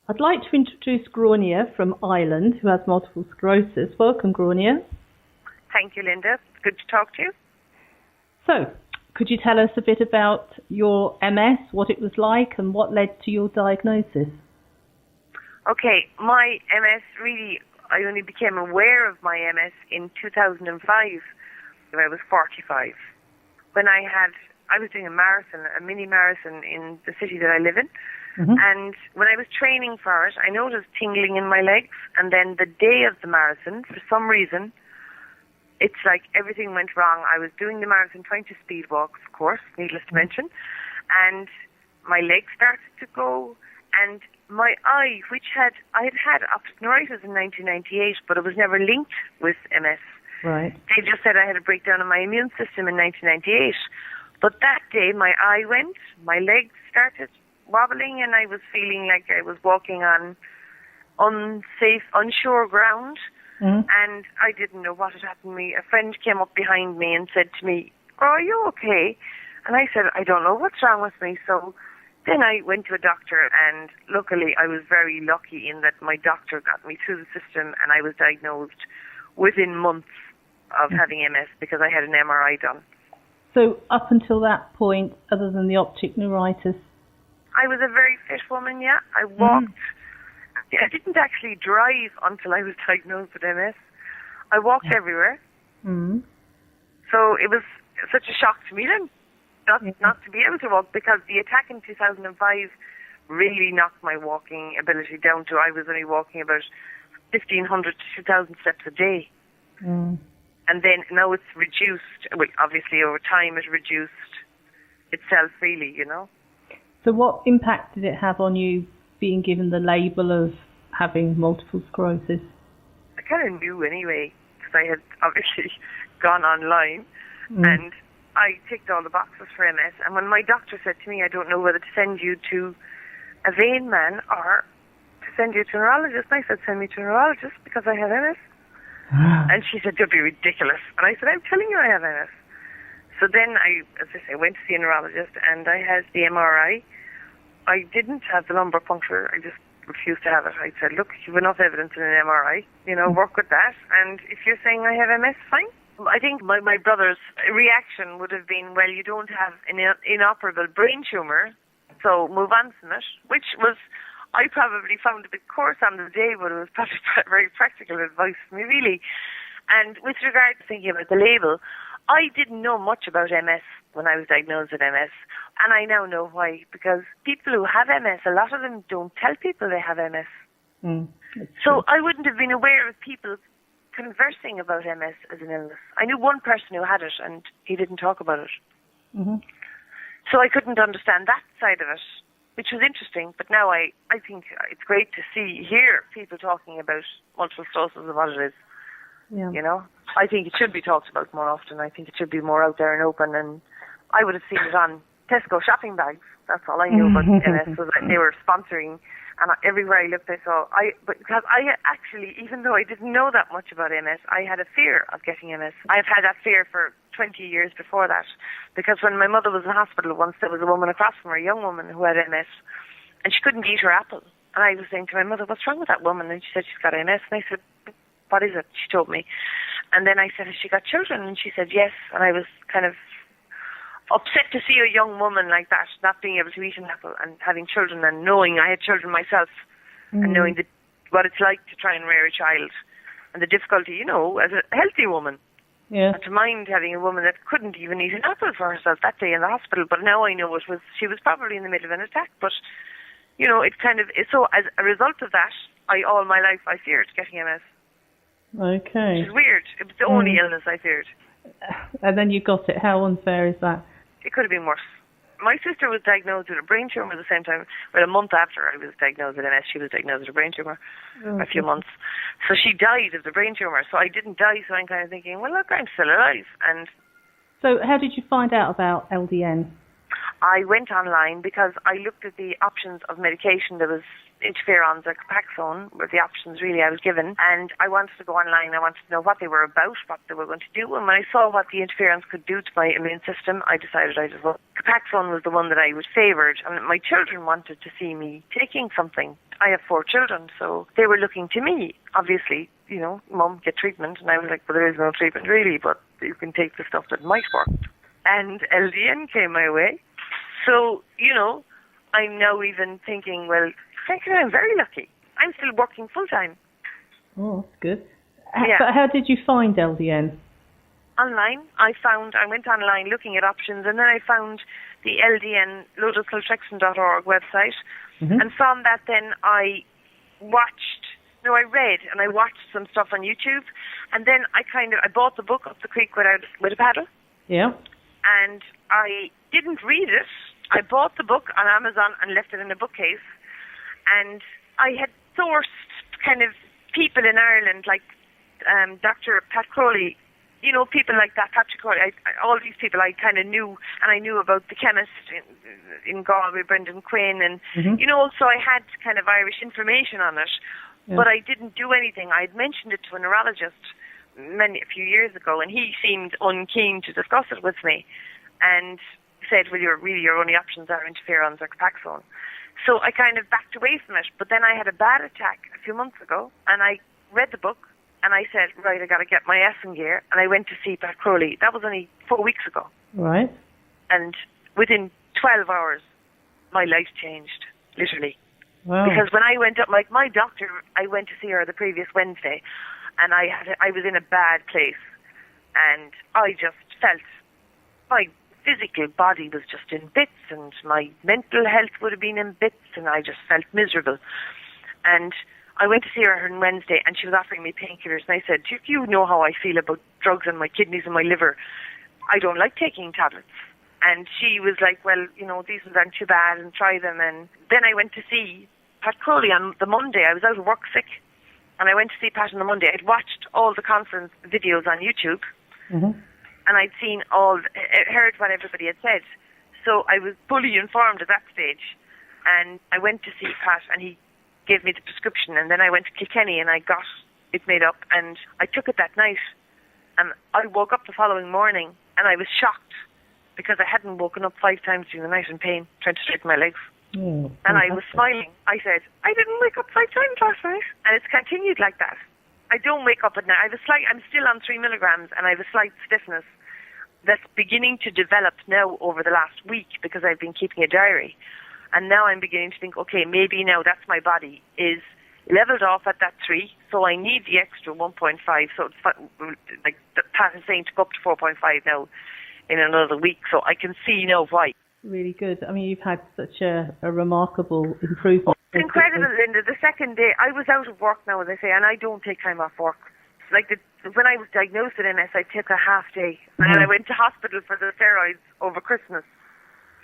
I'd like to introduce Grainne from Ireland, who has multiple sclerosis. Welcome, Grainne. Thank you, Linda. Good to talk to you. So, could you tell us a bit about your MS, what it was like, and what led to your diagnosis? Okay, my MS really, I only became aware of my MS in 2005 when I was 45. When I was doing a mini marathon in the city that I live in. Mm-hmm. And when I was training for it, I noticed tingling in my legs. And then the day of the marathon, for some reason, it's like everything went wrong. I was doing the marathon, trying to speed walk, of course, needless to mention. And my legs started to go. And my eye, I had had optic neuritis in 1998, but it was never linked with MS. Right. They just said I had a breakdown in my immune system in 1998. But that day, my eye went, my legs started wobbling, and I was feeling like I was walking on unsafe, unsure ground. Mm-hmm. And I didn't know what had happened to me. A friend came up behind me and said to me, "Oh, are you okay?" And I said, "I don't know what's wrong with me." So then I went to a doctor, and luckily I was very lucky in that my doctor got me through the system, and I was diagnosed within months of having MS because I had an MRI done. So up until that point, other than the optic neuritis? I was a very fit woman, yeah. I walked. I didn't actually drive until I was diagnosed with MS. I walked everywhere. Mm. So it was such a shock to me then, not to be able to walk, because the attack in 2005 really knocked my walking ability down to I was only walking about 1,500 to 2,000 steps a day. Mm. And then now it's reduced. Well, obviously over time it reduced itself really, you know. So what impact did it have on you being given the label of having multiple sclerosis? I kind of knew anyway, because I had obviously gone online and I ticked all the boxes for MS. And when my doctor said to me, "I don't know whether to send you to a vein man or to send you to a neurologist," I said, "Send me to a neurologist because I have MS." And she said, "You'll be ridiculous." And I said, "I'm telling you I have MS." So then as I say, went to see a neurologist, and I had the MRI. I didn't have the lumbar puncture. I just refused to have it. I said, "Look, you've enough evidence in an MRI. Work with that. And if you're saying I have MS, fine." I think my brother's reaction would have been, "Well, you don't have an inoperable brain tumour, so move on from it," which was, I probably found a bit coarse on the day, but it was probably very practical advice for me, really. And with regard to thinking about the label, I didn't know much about MS when I was diagnosed with MS, and I now know why. Because people who have MS, a lot of them don't tell people they have MS. So I wouldn't have been aware of people conversing about MS as an illness. I knew one person who had it, and he didn't talk about it. Mm-hmm. So I couldn't understand that side of it, which was interesting. But now I think it's great to hear people talking about multiple sclerosis and what it is. Yeah. I think it should be talked about more often. I think it should be more out there and open. And I would have seen it on Tesco shopping bags. That's all I knew about MS, was that they were sponsoring. And everywhere I looked, I saw. Because I actually, even though I didn't know that much about MS, I had a fear of getting MS. I've had that fear for 20 years before that. Because when my mother was in hospital once, there was a woman across from her, a young woman who had MS, and she couldn't eat her apple. And I was saying to my mother, "What's wrong with that woman?" And she said, "She's got MS." And I said, "What is it?" She told me. And then I said, "Has she got children?" And she said, "Yes." And I was kind of upset to see a young woman like that not being able to eat an apple and having children, and knowing I had children myself, and knowing what it's like to try and rear a child and the difficulty, as a healthy woman. Yeah. And to mind having a woman that couldn't even eat an apple for herself that day in the hospital. But now I know she was probably in the middle of an attack. But, it kind of, so as a result of that, all my life I feared getting MS. Okay. Which is weird. It was the only illness I feared. And then you got it. How unfair is that? It could have been worse. My sister was diagnosed with a brain tumour at the same time. Well, a month after I was diagnosed with MS, she was diagnosed with a brain tumour. A few months. So she died of the brain tumour. So I didn't die, so I'm kind of thinking, well, look, I'm still alive. And so how did you find out about LDN? I went online because I looked at the options of medication. There was interferons or Copaxone were the options really I was given, and I wanted to go online. I wanted to know what they were about, what they were going to do, and when I saw what the interferons could do to my immune system, I decided Copaxone was the one that I was favoured, and my children wanted to see me taking something I have 4 children, so they were looking to me, obviously, Mum, get treatment. And I was like, well, there is no treatment really, but you can take the stuff that might work. And LDN came my way. So, I'm now even thinking, well, frankly, I'm very lucky. I'm still working full-time. Oh, that's good. Yeah. But how did you find LDN? Online. I went online looking at options, and then I found the LDN, Naltrexone.org website, and from that then I read and I watched some stuff on YouTube, and then I bought the book Up the Creek with a Paddle. Yeah. And I didn't read it. I bought the book on Amazon and left it in a bookcase. And I had sourced kind of people in Ireland like Dr. Pat Crowley, people like that, Patrick Crowley, all these people I kind of knew, and I knew about the chemist in Galway, Brendan Grainne, and, so I had kind of Irish information on it, but I didn't do anything. I had mentioned it to a neurologist a few years ago, and he seemed unkeen to discuss it with me, and said, well, your only options are interferons or Copaxone. So I kind of backed away from it, but then I had a bad attack a few months ago, and I read the book, and I said, right, I got to get my S in gear, and I went to see Pat Crowley. That was only 4 weeks ago. Right. And within 12 hours, my life changed, literally. Wow. Because when I went up, like my doctor, I went to see her the previous Wednesday, and I was in a bad place, and I just felt my physical body was just in bits, and my mental health would have been in bits, and I just felt miserable. And I went to see her on Wednesday, and she was offering me painkillers, and I said, you know how I feel about drugs and my kidneys and my liver. I don't like taking tablets. And she was like, well, these ones aren't too bad, and try them. And then I went to see Pat Crowley on the Monday. I was out of work sick, and I went to see Pat on the Monday. I'd watched all the conference videos on YouTube, and I'd heard what everybody had said. So I was fully informed at that stage. And I went to see Pat, and he gave me the prescription, and then I went to Kilkenny and I got it made up, and I took it that night, and I woke up the following morning and I was shocked because I hadn't woken up 5 times during the night in pain trying to straighten my legs. And I was smiling. I said, I didn't wake up 5 times last night, and it's continued like that. I don't wake up at night. I'm still on 3 milligrams, and I have a slight stiffness that's beginning to develop now over the last week because I've been keeping a diary. And now I'm beginning to think, okay, maybe now that's my body is leveled off at that 3, so I need the extra 1.5. So it's like the Pat is saying to go up to 4.5 now in another week. So I can see now why. Really good. I mean, you've had such a remarkable improvement. It's incredible, Linda. The second day, I was out of work now, as I say, and I don't take time off work. Like when I was diagnosed with MS, I took a half day, and then I went to hospital for the steroids over Christmas.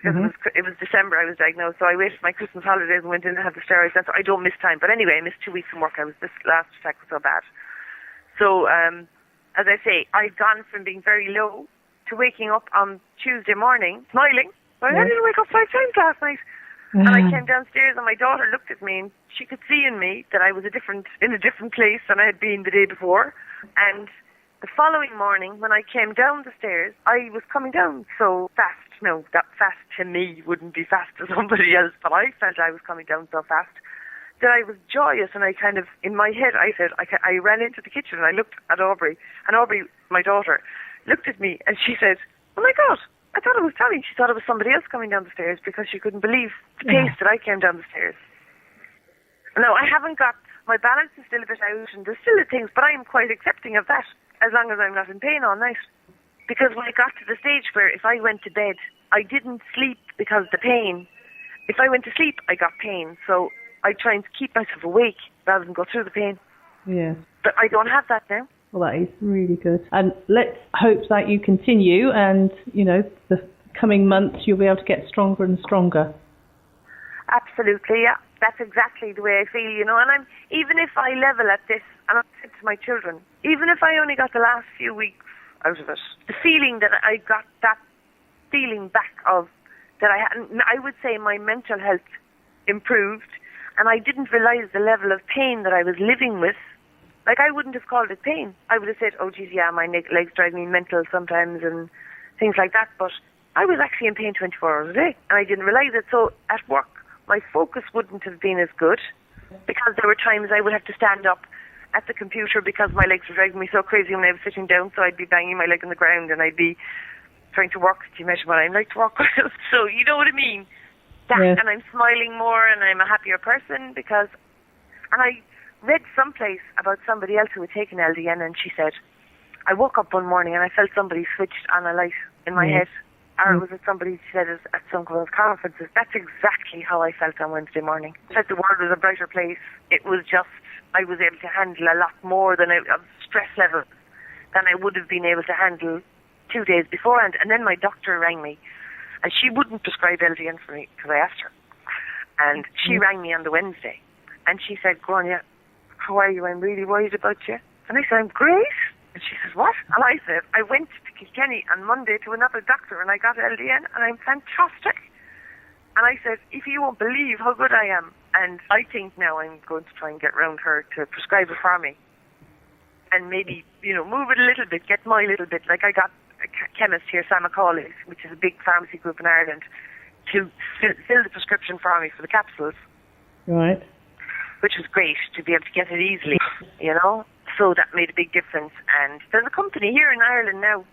Because it was December I was diagnosed, so I waited my Christmas holidays and went in and had the steroids. So I don't miss time. But anyway, I missed 2 weeks from work. This last attack was so bad. So, as I say, I've gone from being very low to waking up on Tuesday morning, smiling. Well, I didn't wake up 5 times last night. And I came downstairs and my daughter looked at me and she could see in me that I was in a different place than I had been the day before. And the following morning, when I came down the stairs, I was coming down so fast. No, that fast to me wouldn't be fast to somebody else, but I felt I was coming down so fast that I was joyous, and I kind of, in my head, I said, I ran into the kitchen and I looked at Aubrey, and Aubrey, my daughter, looked at me and she said, oh my God, I thought it was Tommy. She thought it was somebody else coming down the stairs because she couldn't believe the pace that I came down the stairs. Now, I haven't got, my balance is still a bit out and there's still things, but I am quite accepting of that as long as I'm not in pain all night. Because when I got to the stage where if I went to bed, I didn't sleep because of the pain. If I went to sleep, I got pain. So I try and keep myself awake rather than go through the pain. Yeah. But I don't have that now. Well, that is really good. And let's hope that you continue and, the coming months you'll be able to get stronger and stronger. Absolutely, yeah. That's exactly the way I feel, And even if I level at this, and I said to my children, even if I only got the last few weeks out of it, the feeling that I got that feeling back of that I would say my mental health improved, and I didn't realize the level of pain that I was living with. Like, I wouldn't have called it pain. I would have said, oh geez, yeah, my legs drive me mental sometimes and things like that, but I was actually in pain 24 hours a day, and I didn't realize it. So at work, my focus wouldn't have been as good. Because there were times I would have to stand up at the computer because my legs were driving me so crazy when I was sitting down, so I'd be banging my leg on the ground and I'd be trying to work. Do you imagine what I'm like to work? So you know what I mean? And I'm smiling more and I'm a happier person because... And I read someplace about somebody else who had taken LDN, and she said, I woke up one morning and I felt somebody switched on a light in my head. Or it was at somebody said it at some of those conferences. That's exactly how I felt on Wednesday morning. I felt the world was a brighter place. It was just, I was able to handle a lot more than of stress level than I would have been able to handle 2 days beforehand. And then my doctor rang me, and she wouldn't prescribe LDN for me because I asked her. And she rang me on the Wednesday, and she said, Grainne, how are you? I'm really worried about you. And I said, I'm great. And she says, what? And I said, I went to Kilkenny on Monday to another doctor and I got LDN and I'm fantastic. And I said, if you won't believe how good I am. And I think now I'm going to try and get round her to prescribe it for me. And maybe, move it a little bit, get my little bit. Like I got a chemist here, Sam McCauley's, which is a big pharmacy group in Ireland, to fill the prescription for me for the capsules. Right. Which was great to be able to get it easily, So that made a big difference. And there's a company here in Ireland now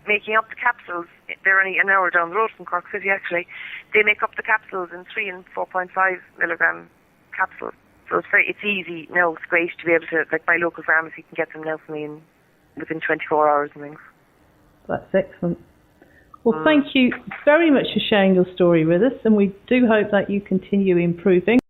making up the capsules. They're only an hour down the road from Cork City, actually. They make up the capsules in 3 and 4.5 milligram capsules. So it's easy now. It's great to be able to, like my local pharmacy can get them now for me within 24 hours and things. That's excellent. Well, thank you very much for sharing your story with us, and we do hope that you continue improving.